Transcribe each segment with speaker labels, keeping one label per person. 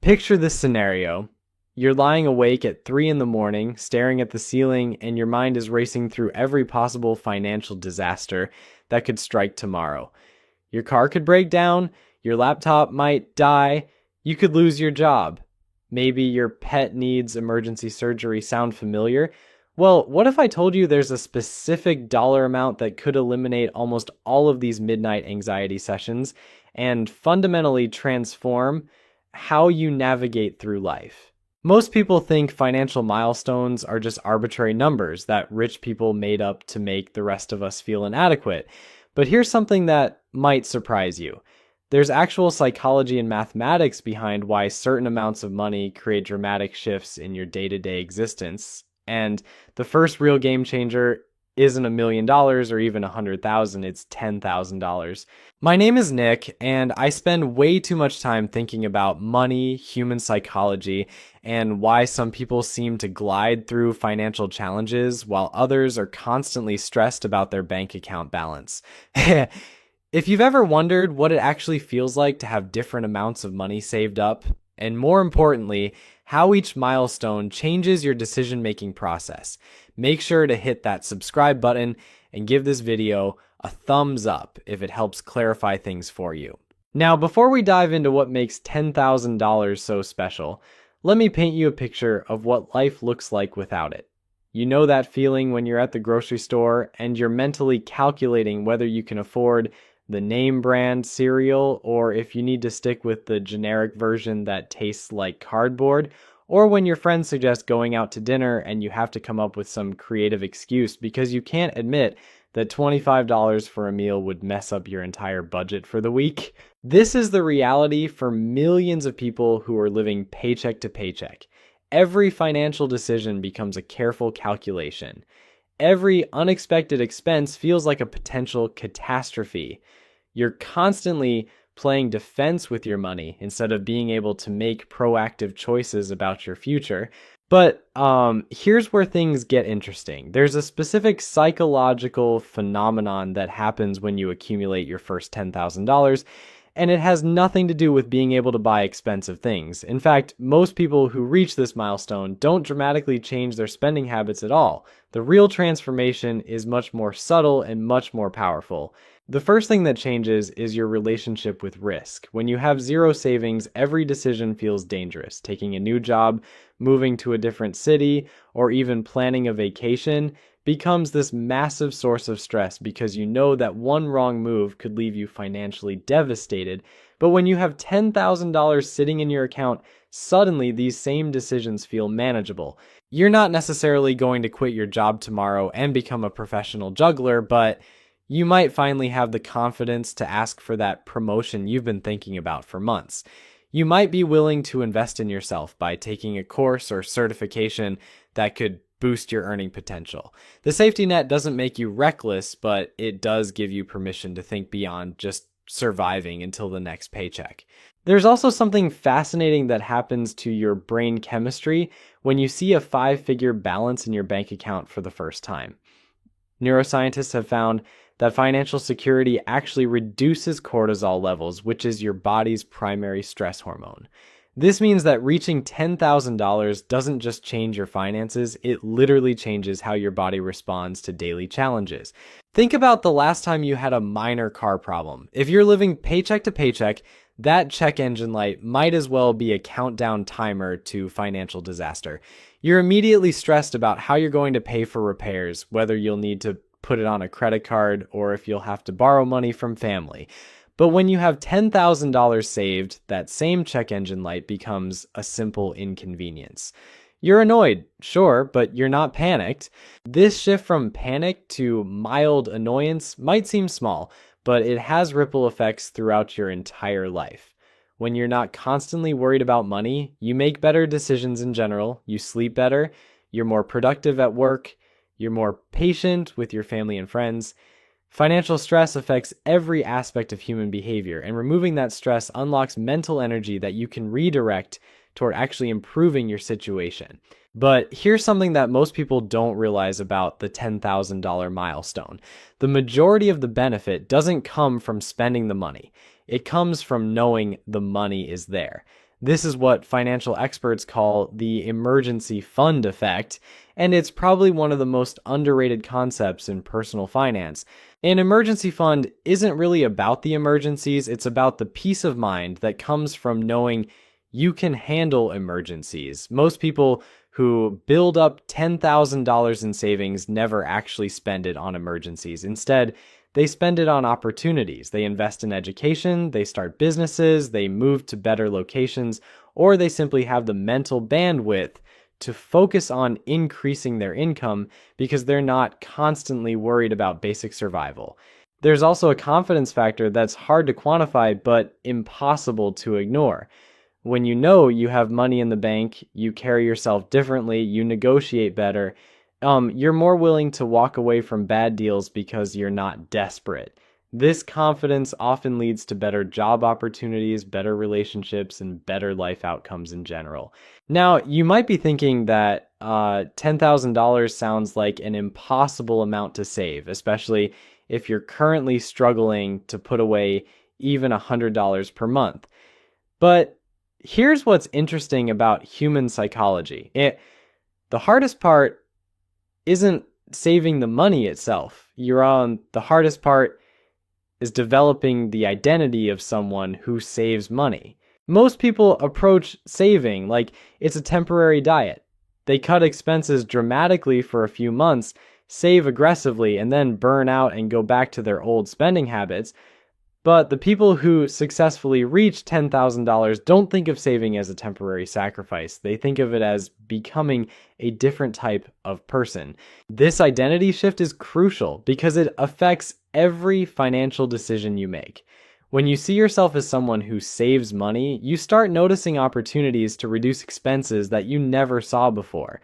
Speaker 1: Picture this scenario. You're lying awake at 3 in the morning, staring at the ceiling, and your mind is racing through every possible financial disaster that could strike tomorrow. Your car could break down, your laptop might die, you could lose your job. Maybe your pet needs emergency surgery. Sound familiar? Well, what if I told you there's a specific dollar amount that could eliminate almost all of these midnight anxiety sessions and fundamentally transform how you navigate through life? Most people think financial milestones are just arbitrary numbers that rich people made up to make the rest of us feel inadequate. But here's something that might surprise you. There's actual psychology and mathematics behind why certain amounts of money create dramatic shifts in your day-to-day existence. And the first real game changer isn't $1 million or even 100,000, it's $10,000. My name is Nick, and I spend way too much time thinking about money, human psychology, and why some people seem to glide through financial challenges while others are constantly stressed about their bank account balance. If you've ever wondered what it actually feels like to have different amounts of money saved up, and more importantly, how each milestone changes your decision-making process, make sure to hit that subscribe button and give this video a thumbs up if it helps clarify things for you. Now, before we dive into what makes $10,000 so special, let me paint you a picture of what life looks like without it. You know that feeling when you're at the grocery store and you're mentally calculating whether you can afford the name brand cereal, or if you need to stick with the generic version that tastes like cardboard, or when your friends suggest going out to dinner and you have to come up with some creative excuse because you can't admit that $25 for a meal would mess up your entire budget for the week. This is the reality for millions of people who are living paycheck to paycheck. Every financial decision becomes a careful calculation. Every unexpected expense feels like a potential catastrophe. You're constantly playing defense with your money instead of being able to make proactive choices about your future. But here's where things get interesting. There's a specific psychological phenomenon that happens when you accumulate your first $10,000, and it has nothing to do with being able to buy expensive things. In fact, most people who reach this milestone don't dramatically change their spending habits at all. The real transformation is much more subtle and much more powerful. The first thing that changes is your relationship with risk. When you have zero savings, every decision feels dangerous. Taking a new job, moving to a different city, or even planning a vacation becomes this massive source of stress because you know that one wrong move could leave you financially devastated. But when you have $10,000 sitting in your account, suddenly these same decisions feel manageable. You're not necessarily going to quit your job tomorrow and become a professional juggler, but you might finally have the confidence to ask for that promotion you've been thinking about for months. You might be willing to invest in yourself by taking a course or certification that could boost your earning potential. The safety net doesn't make you reckless, but it does give you permission to think beyond just surviving until the next paycheck. There's also something fascinating that happens to your brain chemistry when you see a 5-figure balance in your bank account for the first time. Neuroscientists have found that financial security actually reduces cortisol levels, which is your body's primary stress hormone. This means that reaching $10,000 doesn't just change your finances, it literally changes how your body responds to daily challenges. Think about the last time you had a minor car problem. If you're living paycheck to paycheck, that check engine light might as well be a countdown timer to financial disaster. You're immediately stressed about how you're going to pay for repairs, whether you'll need to put it on a credit card or if you'll have to borrow money from family. But when you have $10,000 saved, that same check engine light becomes a simple inconvenience. You're annoyed, sure, but you're not panicked. This shift from panic to mild annoyance might seem small, but it has ripple effects throughout your entire life. When you're not constantly worried about money, you make better decisions in general, you sleep better, you're more productive at work, you're more patient with your family and friends. Financial stress affects every aspect of human behavior, and removing that stress unlocks mental energy that you can redirect toward actually improving your situation. But here's something that most people don't realize about the $10,000 milestone. The majority of the benefit doesn't come from spending the money. It comes from knowing the money is there. This is what financial experts call the emergency fund effect, and it's probably one of the most underrated concepts in personal finance. An emergency fund isn't really about the emergencies, it's about the peace of mind that comes from knowing you can handle emergencies. Most people who build up $10,000 in savings never actually spend it on emergencies. Instead, they spend it on opportunities. They invest in education, they start businesses, they move to better locations, or they simply have the mental bandwidth to focus on increasing their income because they're not constantly worried about basic survival. There's also a confidence factor that's hard to quantify but impossible to ignore. When you know you have money in the bank, you carry yourself differently, you negotiate better, you're more willing to walk away from bad deals because you're not desperate. This confidence often leads to better job opportunities, better relationships, and better life outcomes in general. Now, you might be thinking that $10,000 sounds like an impossible amount to save, especially if you're currently struggling to put away even $100 per month. But here's what's interesting about human psychology. The hardest part isn't saving the money itself. The hardest part is developing the identity of someone who saves money. Most people approach saving like it's a temporary diet. They cut expenses dramatically for a few months, save aggressively, and then burn out and go back to their old spending habits. But the people who successfully reach $10,000 don't think of saving as a temporary sacrifice. They think of it as becoming a different type of person. This identity shift is crucial because it affects every financial decision you make. When you see yourself as someone who saves money, you start noticing opportunities to reduce expenses that you never saw before.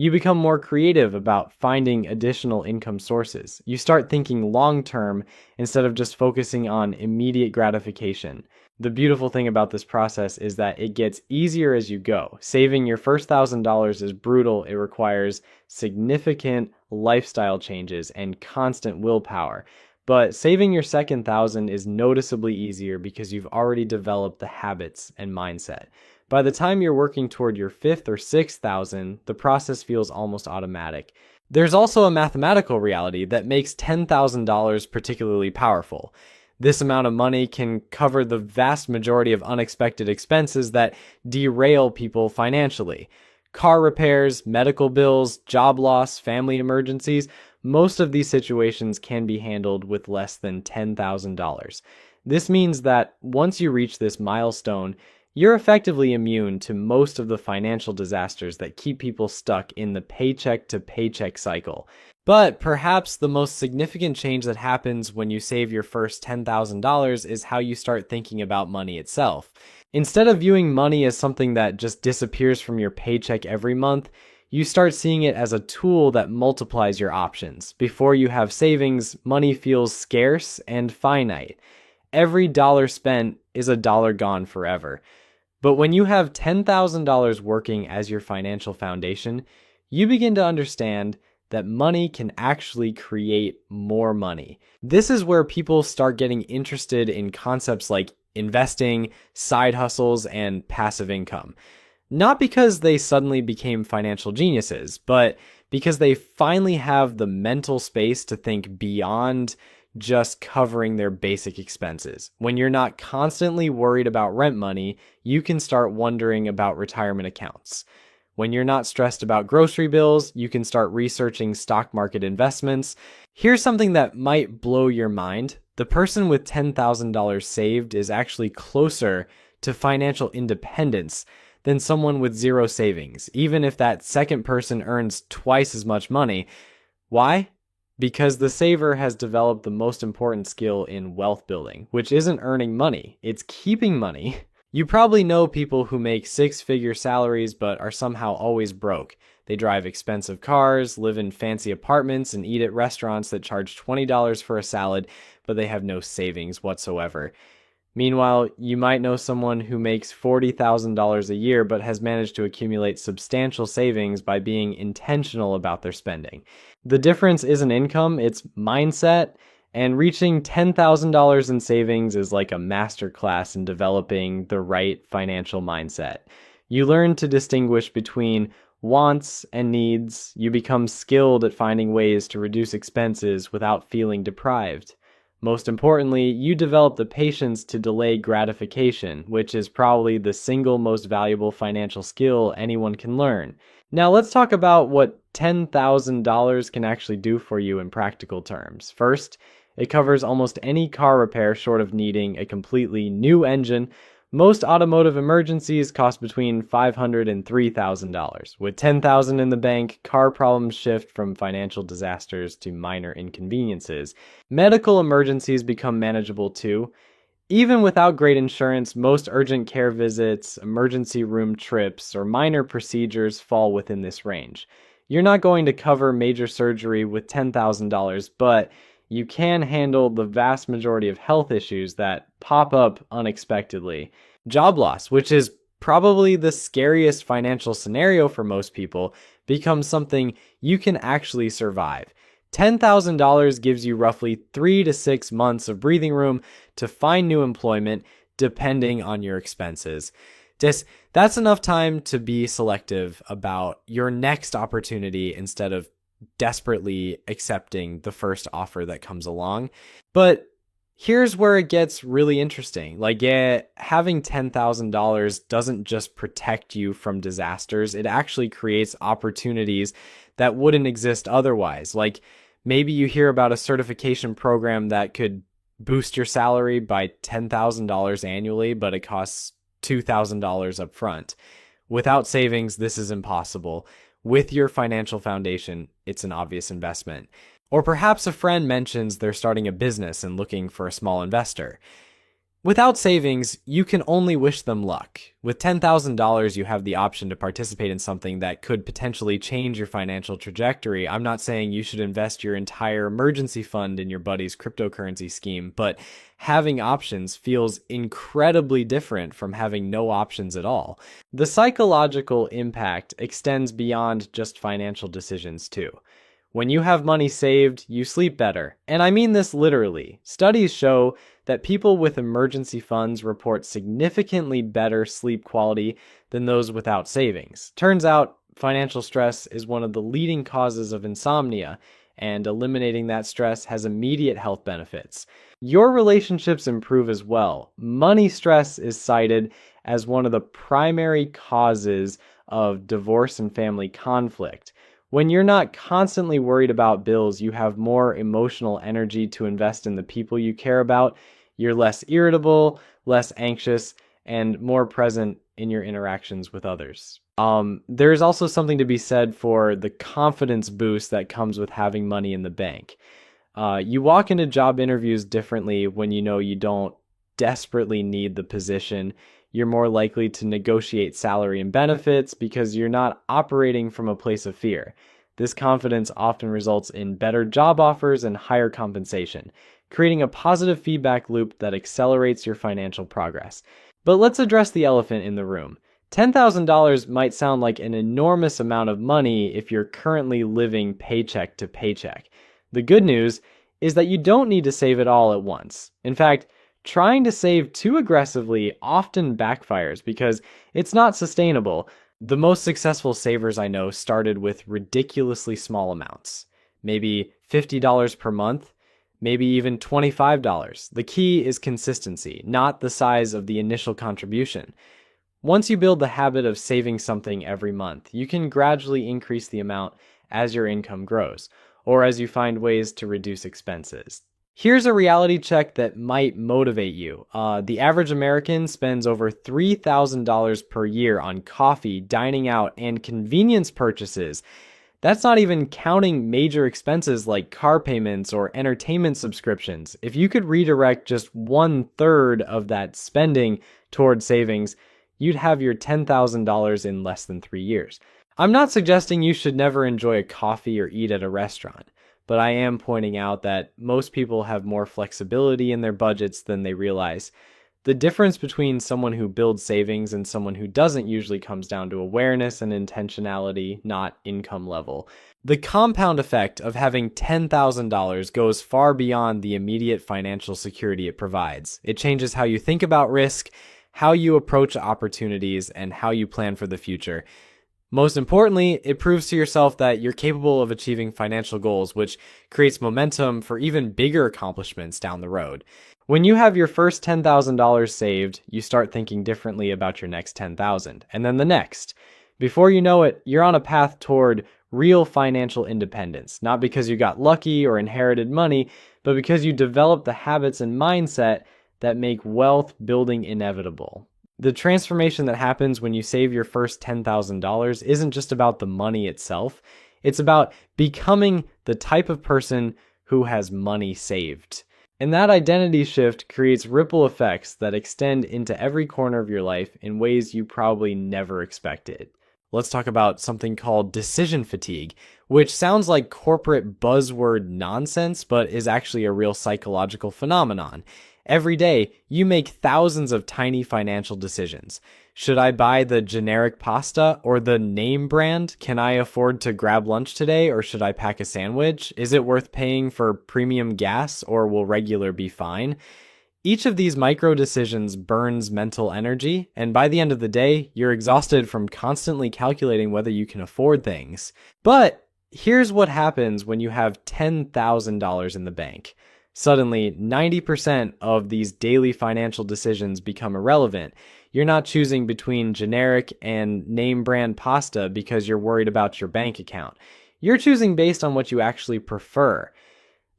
Speaker 1: You become more creative about finding additional income sources. You start thinking long-term instead of just focusing on immediate gratification. The beautiful thing about this process is that it gets easier as you go. Saving your first $1,000 is brutal. It requires significant lifestyle changes and constant willpower. But saving your second $1,000 is noticeably easier because you've already developed the habits and mindset. By the time you're working toward your fifth or $6,000, the process feels almost automatic. There's also a mathematical reality that makes $10,000 particularly powerful. This amount of money can cover the vast majority of unexpected expenses that derail people financially. Car repairs, medical bills, job loss, family emergencies, most of these situations can be handled with less than $10,000. This means that once you reach this milestone, you're effectively immune to most of the financial disasters that keep people stuck in the paycheck-to-paycheck cycle. But perhaps the most significant change that happens when you save your first $10,000 is how you start thinking about money itself. Instead of viewing money as something that just disappears from your paycheck every month, you start seeing it as a tool that multiplies your options. Before you have savings, money feels scarce and finite. Every dollar spent is a dollar gone forever. But when you have $10,000 working as your financial foundation, you begin to understand that money can actually create more money. This is where people start getting interested in concepts like investing, side hustles, and passive income. Not because they suddenly became financial geniuses, but because they finally have the mental space to think beyond just covering their basic expenses. When you're not constantly worried about rent money, you can start wondering about retirement accounts. When you're not stressed about grocery bills, you can start researching stock market investments. Here's something that might blow your mind. The person with $10,000 saved is actually closer to financial independence than someone with zero savings, even if that second person earns twice as much money. Why? Because the saver has developed the most important skill in wealth building, which isn't earning money, it's keeping money. You probably know people who make six-figure salaries but are somehow always broke. They drive expensive cars, live in fancy apartments, and eat at restaurants that charge $20 for a salad, but they have no savings whatsoever. Meanwhile, you might know someone who makes $40,000 a year but has managed to accumulate substantial savings by being intentional about their spending. The difference isn't income, it's mindset And reaching $10,000 in savings is like a masterclass in developing the right financial mindset. You learn to distinguish between wants and needs. You become skilled at finding ways to reduce expenses without feeling deprived. Most importantly, you develop the patience to delay gratification, which is probably the single most valuable financial skill anyone can learn. Now let's talk about what $10,000 can actually do for you in practical terms. First, it covers almost any car repair short of needing a completely new engine. Most automotive emergencies cost between $500 and $3,000. With $10,000 in the bank, car problems shift from financial disasters to minor inconveniences. Medical emergencies become manageable too. Even without great insurance, most urgent care visits, emergency room trips, or minor procedures fall within this range. You're not going to cover major surgery with $10,000, but you can handle the vast majority of health issues that pop up unexpectedly. Job loss, which is probably the scariest financial scenario for most people, becomes something you can actually survive. $10,000 gives you roughly 3 to 6 months of breathing room to find new employment, depending on your expenses. That's enough time to be selective about your next opportunity instead of desperately accepting the first offer that comes along. But here's where it gets really interesting. Having $10,000 doesn't just protect you from disasters. It actually creates opportunities that wouldn't exist otherwise. Like maybe you hear about a certification program that could boost your salary by $10,000 annually, but it costs $2,000 up front. Without savings, this is impossible. With your financial foundation, it's an obvious investment. Or perhaps a friend mentions they're starting a business and looking for a small investor. Without savings, you can only wish them luck. With $10,000, you have the option to participate in something that could potentially change your financial trajectory. I'm not saying you should invest your entire emergency fund in your buddy's cryptocurrency scheme, but having options feels incredibly different from having no options at all. The psychological impact extends beyond just financial decisions too. When you have money saved, you sleep better. And I mean this literally. Studies show that people with emergency funds report significantly better sleep quality than those without savings. Turns out, financial stress is one of the leading causes of insomnia, and eliminating that stress has immediate health benefits. Your relationships improve as well. Money stress is cited as one of the primary causes of divorce and family conflict. When you're not constantly worried about bills, you have more emotional energy to invest in the people you care about. You're less irritable, less anxious, and more present in your interactions with others. There's also something to be said for the confidence boost that comes with having money in the bank. You walk into job interviews differently when you know you don't desperately need the position. You're more likely to negotiate salary and benefits because you're not operating from a place of fear. This confidence often results in better job offers and higher compensation, creating a positive feedback loop that accelerates your financial progress. But let's address the elephant in the room. $10,000 might sound like an enormous amount of money if you're currently living paycheck to paycheck. The good news is that you don't need to save it all at once. In fact, trying to save too aggressively often backfires because it's not sustainable. The most successful savers I know started with ridiculously small amounts, maybe $50 per month, maybe even $25. The key is consistency, not the size of the initial contribution. Once you build the habit of saving something every month, you can gradually increase the amount as your income grows, or as you find ways to reduce expenses. Here's a reality check that might motivate you. The average American spends over $3,000 per year on coffee, dining out, and convenience purchases. That's not even counting major expenses like car payments or entertainment subscriptions. If you could redirect just 1/3 of that spending toward savings, you'd have your $10,000 in less than 3 years. I'm not suggesting you should never enjoy a coffee or eat at a restaurant, but I am pointing out that most people have more flexibility in their budgets than they realize. The difference between someone who builds savings and someone who doesn't usually comes down to awareness and intentionality, not income level. The compound effect of having $10,000 goes far beyond the immediate financial security it provides. It changes how you think about risk, how you approach opportunities, and how you plan for the future. Most importantly, it proves to yourself that you're capable of achieving financial goals, which creates momentum for even bigger accomplishments down the road. When you have your first $10,000 saved, you start thinking differently about your next $10,000, and then the next. Before you know it, you're on a path toward real financial independence, not because you got lucky or inherited money, but because you developed the habits and mindset that make wealth building inevitable. The transformation that happens when you save your first $10,000 isn't just about the money itself. It's about becoming the type of person who has money saved. And that identity shift creates ripple effects that extend into every corner of your life in ways you probably never expected. Let's talk about something called decision fatigue, which sounds like corporate buzzword nonsense, but is actually a real psychological phenomenon. Every day, you make thousands of tiny financial decisions. Should I buy the generic pasta or the name brand? Can I afford to grab lunch today, or should I pack a sandwich? Is it worth paying for premium gas, or will regular be fine? Each of these micro decisions burns mental energy, and by the end of the day, you're exhausted from constantly calculating whether you can afford things. But here's what happens when you have $10,000 in the bank. Suddenly, 90% of these daily financial decisions become irrelevant. You're not choosing between generic and name brand pasta because you're worried about your bank account. You're choosing based on what you actually prefer.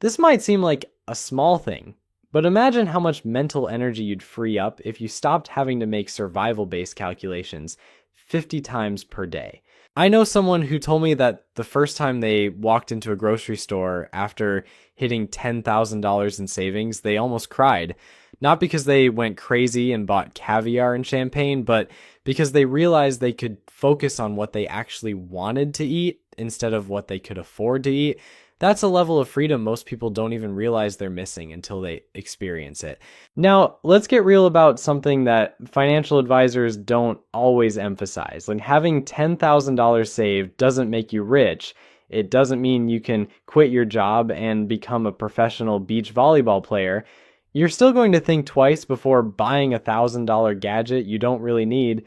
Speaker 1: This might seem like a small thing, but imagine how much mental energy you'd free up if you stopped having to make survival-based calculations 50 times per day. I know someone who told me that the first time they walked into a grocery store after hitting $10,000 in savings, they almost cried. Not because they went crazy and bought caviar and champagne, but because they realized they could focus on what they actually wanted to eat instead of what they could afford to eat. That's a level of freedom most people don't even realize they're missing until they experience it. Now, let's get real about something that financial advisors don't always emphasize. Like, having $10,000 saved doesn't make you rich. It doesn't mean you can quit your job and become a professional beach volleyball player. You're still going to think twice before buying a $1,000 gadget you don't really need.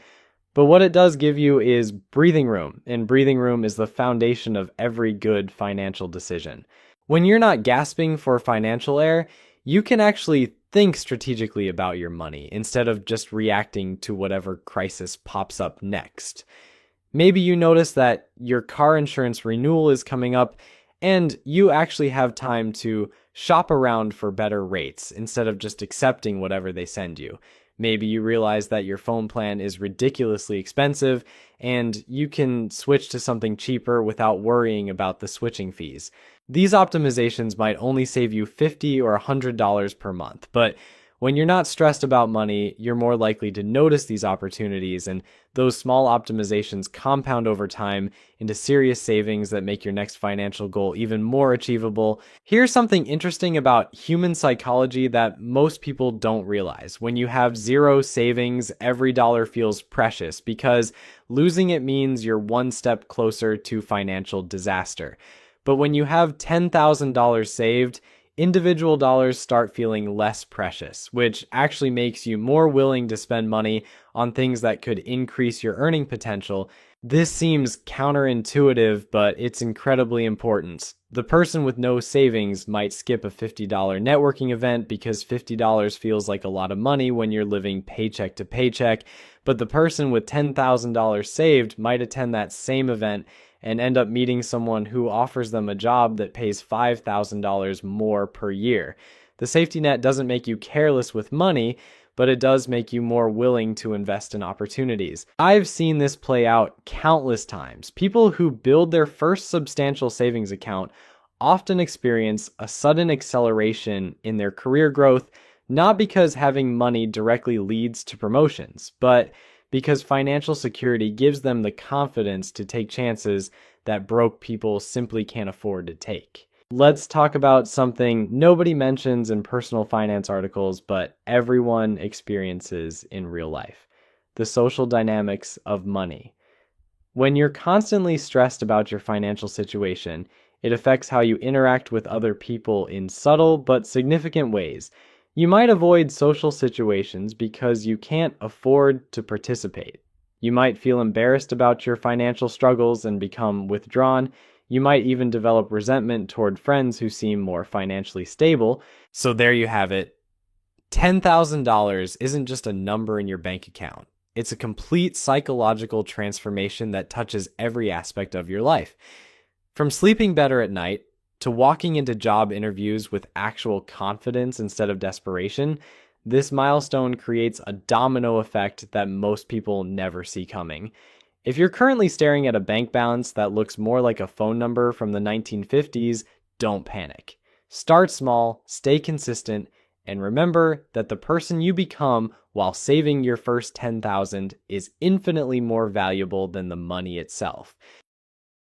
Speaker 1: But what it does give you is breathing room, and breathing room is the foundation of every good financial decision. When you're not gasping for financial air, you can actually think strategically about your money instead of just reacting to whatever crisis pops up next. Maybe you notice that your car insurance renewal is coming up, and you actually have time to shop around for better rates instead of just accepting whatever they send you. Maybe you realize that your phone plan is ridiculously expensive and you can switch to something cheaper without worrying about the switching fees. These optimizations might only save you $50 or $100 per month, but when you're not stressed about money, you're more likely to notice these opportunities, and those small optimizations compound over time into serious savings that make your next financial goal even more achievable. Here's something interesting about human psychology that most people don't realize. When you have zero savings, every dollar feels precious because losing it means you're one step closer to financial disaster. But when you have $10,000 saved, individual dollars start feeling less precious, which actually makes you more willing to spend money on things that could increase your earning potential. This seems counterintuitive, but it's incredibly important. The person with no savings might skip a $50 networking event because $50 feels like a lot of money when you're living paycheck to paycheck, but the person with $10,000 saved might attend that same event and end up meeting someone who offers them a job that pays $5,000 more per year. The safety net doesn't make you careless with money, but it does make you more willing to invest in opportunities. I've seen this play out countless times. People who build their first substantial savings account often experience a sudden acceleration in their career growth, not because having money directly leads to promotions, but because financial security gives them the confidence to take chances that broke people simply can't afford to take. Let's talk about something nobody mentions in personal finance articles, but everyone experiences in real life: the social dynamics of money. When you're constantly stressed about your financial situation, it affects how you interact with other people in subtle but significant ways. You might avoid social situations because you can't afford to participate. You might feel embarrassed about your financial struggles and become withdrawn. You might even develop resentment toward friends who seem more financially stable. So there you have it. $10,000 isn't just a number in your bank account. It's a complete psychological transformation that touches every aspect of your life. From sleeping better at night to walking into job interviews with actual confidence instead of desperation, this milestone creates a domino effect that most people never see coming. If you're currently staring at a bank balance that looks more like a phone number from the 1950s, don't panic. Start small, stay consistent, and remember that the person you become while saving your first $10,000 is infinitely more valuable than the money itself.